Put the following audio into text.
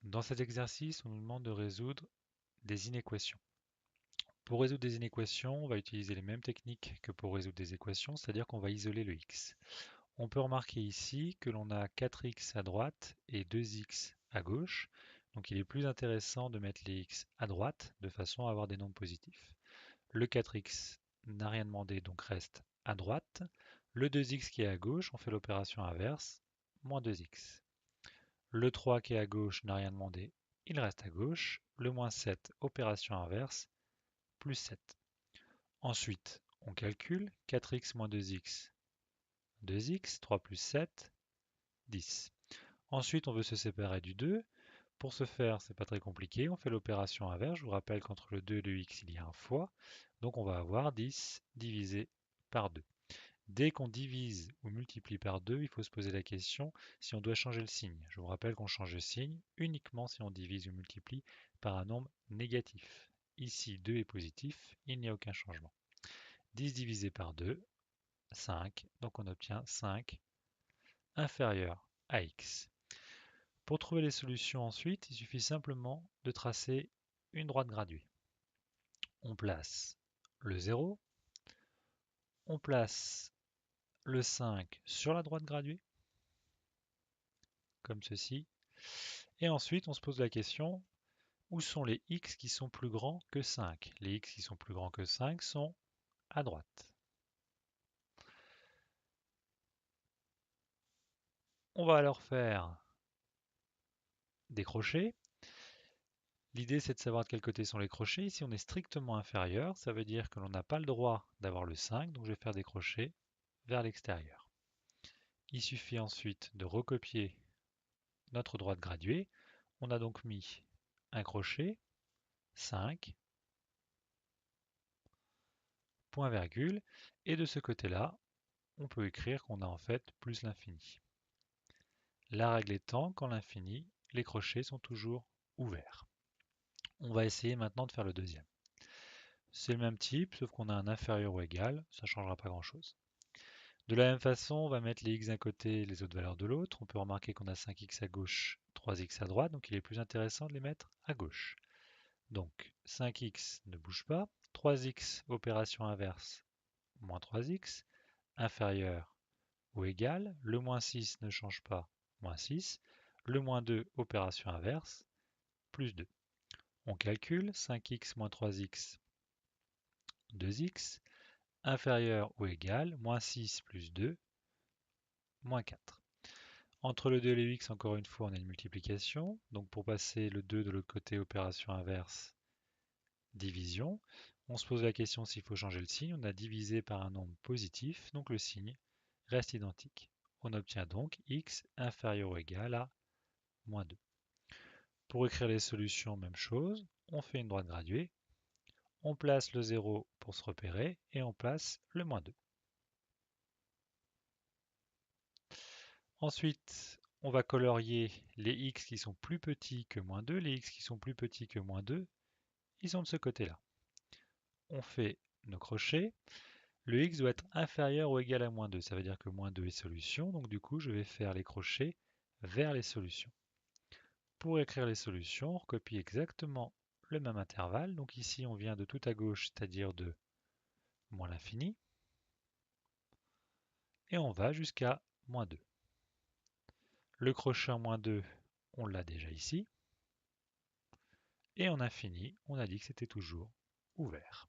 Dans cet exercice, on nous demande de résoudre des inéquations. Pour résoudre des inéquations, on va utiliser les mêmes techniques que pour résoudre des équations, c'est-à-dire qu'on va isoler le x. On peut remarquer ici que l'on a 4x à droite et 2x à gauche. Donc il est plus intéressant de mettre les x à droite de façon à avoir des nombres positifs. Le 4x n'a rien demandé, donc reste à droite. Le 2x qui est à gauche, on fait l'opération inverse, moins 2x. Le 3 qui est à gauche n'a rien demandé, il reste à gauche. Le moins 7, opération inverse, plus 7. Ensuite, on calcule 4x moins 2x, 2x, 3 plus 7, 10. Ensuite, on veut se séparer du 2. Pour ce faire, c'est pas très compliqué, on fait l'opération inverse. Je vous rappelle qu'entre le 2 et le x, il y a un fois. Donc on va avoir 10 divisé par 2. Dès qu'on divise ou multiplie par 2, il faut se poser la question si on doit changer le signe. Je vous rappelle qu'on change de signe uniquement si on divise ou multiplie par un nombre négatif. Ici, 2 est positif, il n'y a aucun changement. 10 divisé par 2, 5. Donc on obtient 5 inférieur à x. Pour trouver les solutions ensuite, il suffit simplement de tracer une droite graduée. On place le 0, on place le 5 sur la droite graduée, comme ceci, et ensuite on se pose la question, où sont les x qui sont plus grands que 5? Les x qui sont plus grands que 5 sont à droite. On va alors faire des crochets. L'idée c'est de savoir de quel côté sont les crochets. Ici on est strictement inférieur, ça veut dire que l'on n'a pas le droit d'avoir le 5, donc je vais faire des crochets vers l'extérieur. Il suffit ensuite de recopier notre droite graduée. On a donc mis un crochet, 5, point virgule, et de ce côté-là, on peut écrire qu'on a en fait plus l'infini. La règle étant qu'en l'infini, les crochets sont toujours ouverts. On va essayer maintenant de faire le deuxième. C'est le même type, sauf qu'on a un inférieur ou égal, ça ne changera pas grand-chose. De la même façon, on va mettre les x d'un côté et les autres valeurs de l'autre. On peut remarquer qu'on a 5x à gauche, 3x à droite, donc il est plus intéressant de les mettre à gauche. Donc 5x ne bouge pas, 3x opération inverse, moins 3x, inférieur ou égal, le moins 6 ne change pas, moins 6, le moins 2 opération inverse, plus 2. On calcule 5x moins 3x, 2x, inférieur ou égal, moins 6 plus 2, moins 4. Entre le 2 et le x, encore une fois, on a une multiplication. Donc pour passer le 2 de l'autre côté, opération inverse, division. On se pose la question s'il faut changer le signe. On a divisé par un nombre positif, donc le signe reste identique. On obtient donc x inférieur ou égal à moins 2. Pour écrire les solutions, même chose. On fait une droite graduée. On place le 0 pour se repérer et on place le moins 2. Ensuite, on va colorier les x qui sont plus petits que moins 2. Les x qui sont plus petits que moins 2, ils sont de ce côté-là. On fait nos crochets. Le x doit être inférieur ou égal à moins 2. Ça veut dire que moins 2 est solution. Donc du coup, je vais faire les crochets vers les solutions. Pour écrire les solutions, on recopie exactement le même intervalle. Donc ici, on vient de tout à gauche, c'est-à-dire de moins l'infini. Et on va jusqu'à moins 2. Le crochet en moins 2, on l'a déjà ici. Et en infini, on a dit que c'était toujours ouvert.